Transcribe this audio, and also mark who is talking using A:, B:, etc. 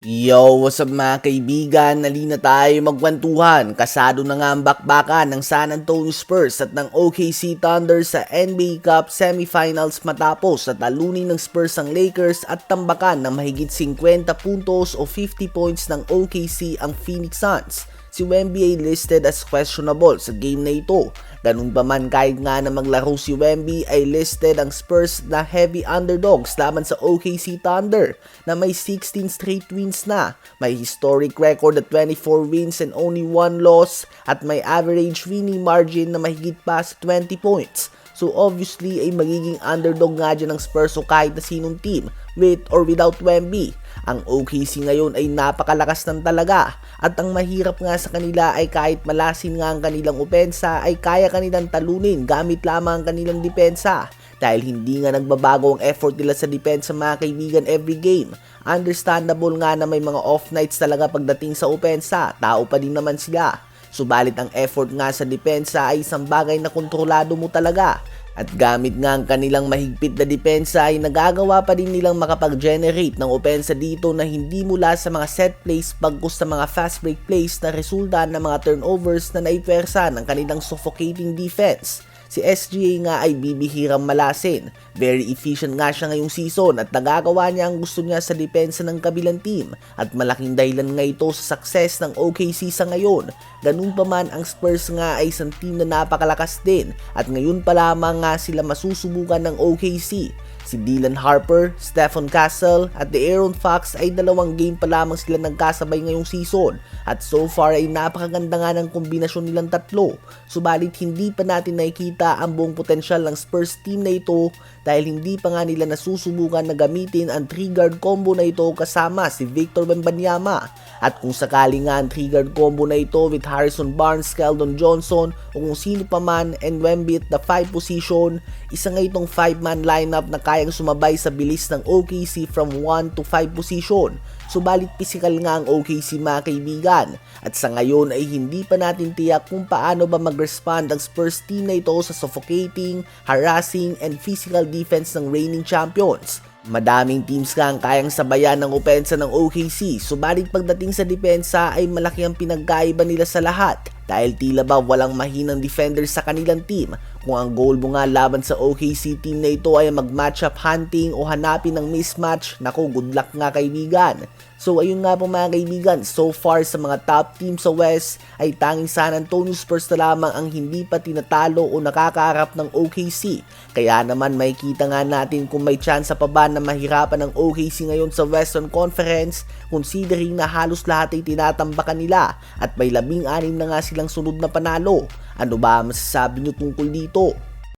A: Yo, what's up mga kaibigan? Nalina tayo magkwentuhan. Kasado na nga ang bakbakan ng San Antonio Spurs at ng OKC Thunder sa NBA Cup Semifinals matapos sa talunin ng Spurs ang Lakers at tambakan ng mahigit 50 puntos o 50 points ng OKC ang Phoenix Suns. Si Wemby ay listed as questionable sa game na ito. Ganun pa man, kahit nga na maglaro si Wemby, ay listed ang Spurs na heavy underdogs laban sa OKC Thunder na may 16 straight wins na, may historic record at 24 wins and only 1 loss at may average winning margin na mahigit pa sa 20 points. So obviously ay magiging underdog nga dyan ng Spurs o kahit na sinong team with or without Wemby. Ang OKC ngayon ay napakalakas ng talaga at ang mahirap nga sa kanila ay kahit malasin nga ang kanilang opensa ay kaya kanilang talunin gamit lamang ang kanilang depensa. Dahil hindi nga nagbabago ang effort nila sa depensa mga kaibigan every game. Understandable nga na may mga off nights talaga pagdating sa opensa, tao pa din naman sila. Subalit ang effort nga sa depensa ay isang bagay na kontrolado mo talaga. At gamit nga ang kanilang mahigpit na depensa ay nagagawa pa din nilang makapag-generate ng opensa dito na hindi mula sa mga set plays bagkus sa mga fast break plays na resulta ng mga turnovers na naipwersa ng kanilang suffocating defense. Si SGA nga ay bibihirang malasin. Very efficient nga siya ngayong season at nagagawa niya ang gusto niya sa depensa ng kabilang team at malaking dahilan nga ito sa success ng OKC sa ngayon. Ganun pa man, ang Spurs nga ay isang team na napakalakas din at ngayon pa lamang nga sila masusubukan ng OKC. Si Dylan Harper, Stephen Castle at De'Aaron Fox ay 2 game pa lamang sila nagkasabay ngayong season at so far ay napakaganda nga ng kombinasyon nilang tatlo. Subalit hindi pa natin nakikita ang buong potensyal ng Spurs team na ito dahil hindi pa nga nila nasusubukan na gamitin ang 3-guard combo na ito kasama si Victor Wembanyama. At kung sakali nga ang 3-guard combo na ito with Harrison Barnes, Keldon Johnson o kung sino pa man and Wemby at the 5 position, isa nga itong 5-man lineup na kayang sumabay sa bilis ng OKC from 1 to 5 position. Subalit physical nga ang OKC mga kaibigan at sa ngayon ay hindi pa natin tiyak kung paano ba mag-respond ang Spurs team na ito sa suffocating, harassing and physical defense ng reigning champions. Madaming teams nga ang kayang sabayan ng opensa ng OKC, subalit pagdating sa depensa ay malaki ang pinagkaiba nila sa lahat dahil tila ba walang mahinang defender sa kanilang team. Kung ang goal mo nga laban sa OKC team na ito ay mag-matchup hunting o hanapin ng mismatch, naku, good luck nga kaibigan. So ayun nga po mga kaibigan, so far sa mga top team sa West ay tanging San Antonio Spurs na lamang ang hindi pa tinatalo o nakakaharap ng OKC. Kaya naman makikita nga natin kung may tsansa pa ba na mahirapan ng OKC ngayon sa Western Conference considering na halos lahat ay tinatambakan nila at may 16 na nga silang sunod na panalo. Ano ba masasabi nyo tungkol dito?